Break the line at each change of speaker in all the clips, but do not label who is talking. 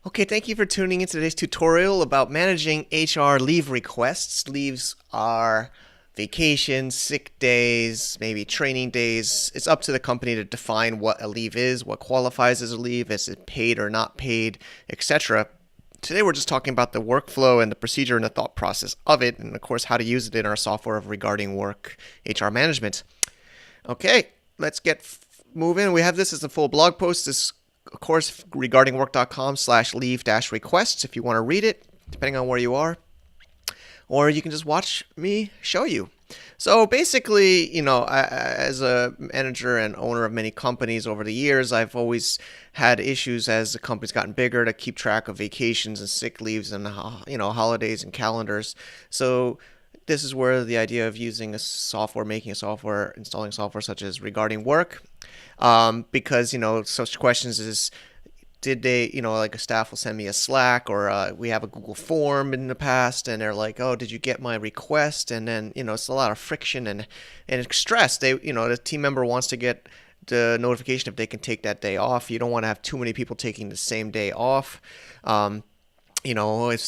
Okay, thank you for tuning in to today's tutorial about managing HR leave requests. Leaves are vacations, sick days, maybe training days. It's up to the company to define what a leave is, what qualifies as a leave, is it paid or not paid, etc. Today we're just talking about the workflow and the procedure and the thought process of it, and of course how to use it in our software regarding work HR management. Okay, let's get moving. We have this as a full blog post. This, of course, regardingwork.com/leave-requests if you want to read it, depending on where you are. Or you can just watch me show you. So basically, as a manager and owner of many companies over the years, I've always had issues as the company's gotten bigger to keep track of vacations and sick leaves and holidays and calendars. So this is where the idea of using a software, making a software, installing software such as Regarding Work, because such questions is, did they, like a staff will send me a Slack, or we have a Google form in the past, and they're like, oh, did you get my request? And then, it's a lot of friction and stress. The team member wants to get the notification if they can take that day off. You don't want to have too many people taking the same day off. So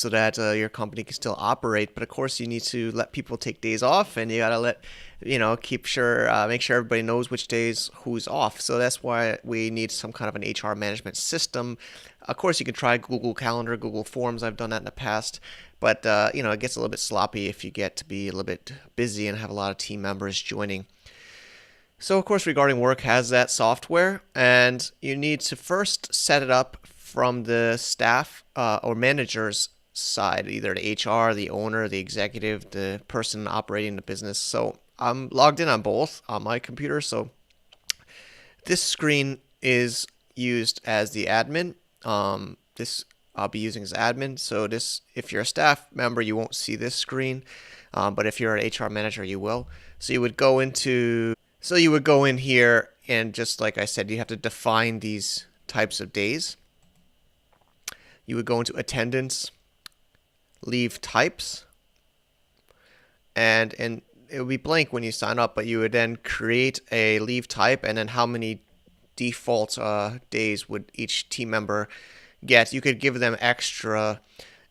that your company can still operate. But of course, you need to let people take days off, and you gotta make sure everybody knows which days who's off. So that's why we need some kind of an HR management system. Of course, you can try Google Calendar, Google Forms. I've done that in the past, but it gets a little bit sloppy if you get to be a little bit busy and have a lot of team members joining. So of course, Regarding Work has that software, and you need to first set it up from the staff or manager's side, either the HR, the owner, the executive, the person operating the business. So I'm logged in on both on my computer. So this screen is used as the admin. This I'll be using as admin. So this, if you're a staff member, you won't see this screen, but if you're an HR manager, you will. So you would go in here, and just like I said, you have to define these types of days. You would go into attendance, leave types, and it would be blank when you sign up, but you would then create a leave type, and then how many default days would each team member get. You could give them extra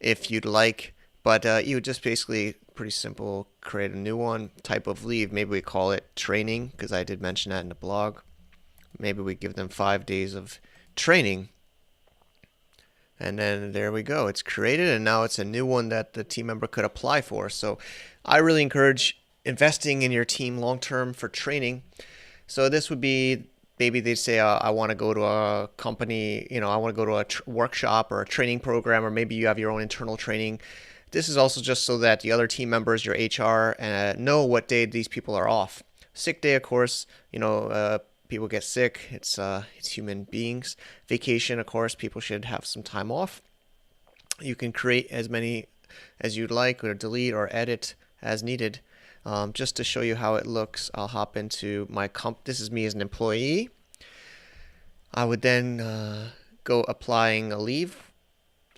if you'd like, but you would just basically, pretty simple, create a new one, type of leave. Maybe we call it training, because I did mention that in the blog. Maybe we give them 5 days of training. And then there we go. It's created, and now it's a new one that the team member could apply for. So I really encourage investing in your team long-term for training. So this would be, maybe they say, I want to go to a company, I want to go to a workshop or a training program, or maybe you have your own internal training. This is also just so that the other team members, your HR, know what day these people are off. Sick day, of course, people get sick. It's human beings. Vacation, of course, people should have some time off. You can create as many as you'd like, or delete or edit as needed. Just to show you how it looks, I'll hop into my This is me as an employee. I would then go applying a leave,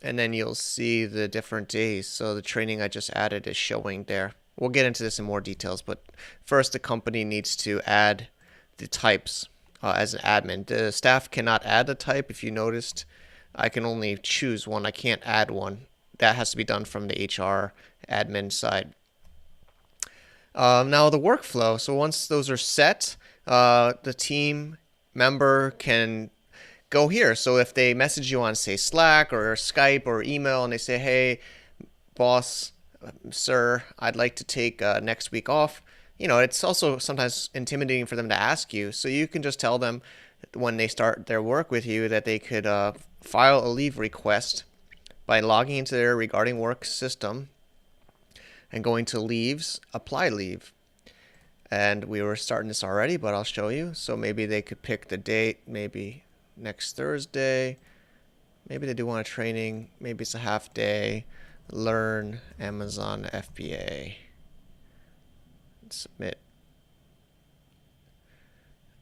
and then you'll see the different days. So the training I just added is showing there. We'll get into this in more details, but first the company needs to add the types as an admin. The staff cannot add a type. If you noticed, I can only choose one. I can't add one. That has to be done from the HR admin side. Now the workflow. So once those are set, the team member can go here. So if they message you on, say, Slack or Skype or email, and they say, hey, boss, sir, I'd like to take next week off. It's also sometimes intimidating for them to ask you. So you can just tell them when they start their work with you that they could file a leave request by logging into their Regarding Work system and going to leaves, apply leave. And we were starting this already, but I'll show you. So maybe they could pick the date, maybe next Thursday. Maybe they do want a training. Maybe it's a half day. Learn Amazon FBA. Submit,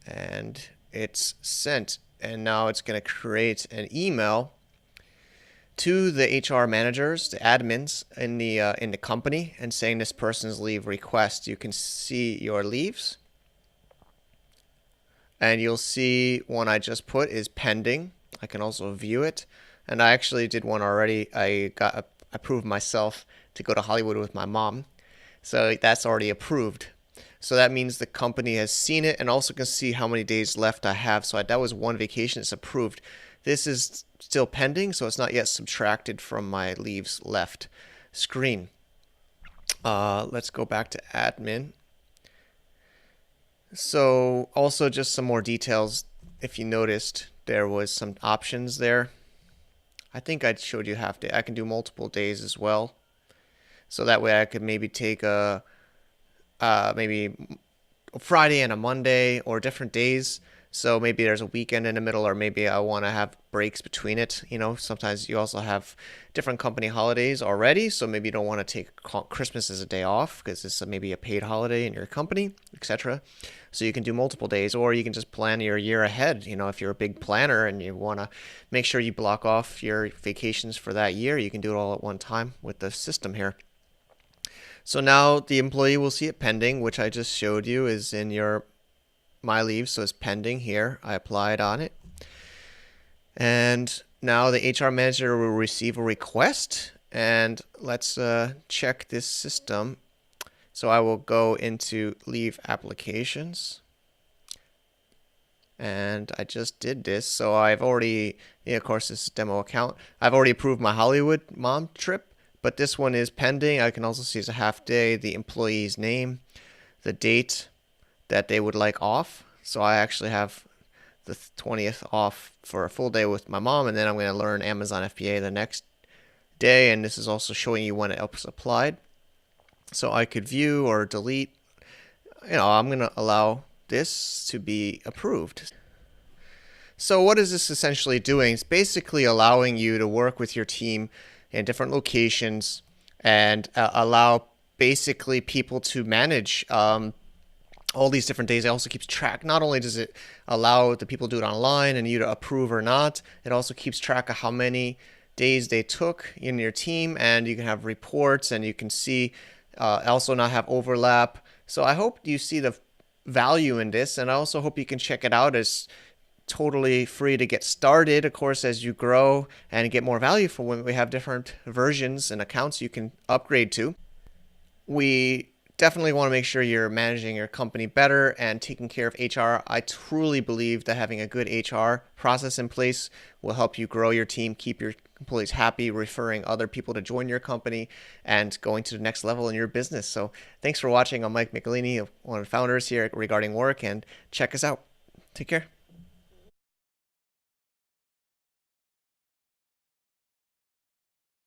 and it's sent, and now it's going to create an email to the HR managers, the admins in the company, and saying this person's leave request. You can see your leaves, and you'll see one I just put is pending. I can also view it, And I actually did one already. I got approved myself to go to Hollywood with my mom. So that's already approved. So that means the company has seen it and also can see how many days left I have. So that was one vacation. It's approved. This is still pending, so it's not yet subtracted from my leaves left screen. Let's go back to admin. So also just some more details. If you noticed, there was some options there. I think I showed you half day. I can do multiple days as well. So that way I could maybe take maybe a Friday and a Monday or different days. So maybe there's a weekend in the middle, or maybe I want to have breaks between it. Sometimes you also have different company holidays already. So maybe you don't want to take Christmas as a day off because it's maybe a paid holiday in your company, etc. So you can do multiple days, or you can just plan your year ahead. If you're a big planner and you want to make sure you block off your vacations for that year, you can do it all at one time with the system here. So now the employee will see it pending, which I just showed you is in your My Leave. So it's pending here. I applied on it. And now the HR manager will receive a request. And let's check this system. So I will go into Leave Applications. And I just did this. So I've already, of course, this is demo account. I've already approved my Hollywood mom trip. But this one is pending. I can also see it's a half day, the employee's name, the date that they would like off. So I actually have the 20th off for a full day with my mom, and then I'm going to learn Amazon FBA the next day. And this is also showing you when it was applied. So I could view or delete. I'm going to allow this to be approved. So what is this essentially doing? It's basically allowing you to work with your team in different locations and allow basically people to manage all these different days. It also keeps track. Not only does it allow the people to do it online and you to approve or not, it also keeps track of how many days they took in your team, and you can have reports and you can see also not have overlap. So I hope you see the value in this, and I also hope you can check it out. As totally free to get started, of course, as you grow and get more value for when we have different versions and accounts you can upgrade to. We definitely want to make sure you're managing your company better and taking care of HR. I truly believe that having a good HR process in place will help you grow your team, keep your employees happy, referring other people to join your company, and going to the next level in your business. So thanks for watching. I'm Mike Michelini, one of the founders here at Regarding Work, and check us out. Take care.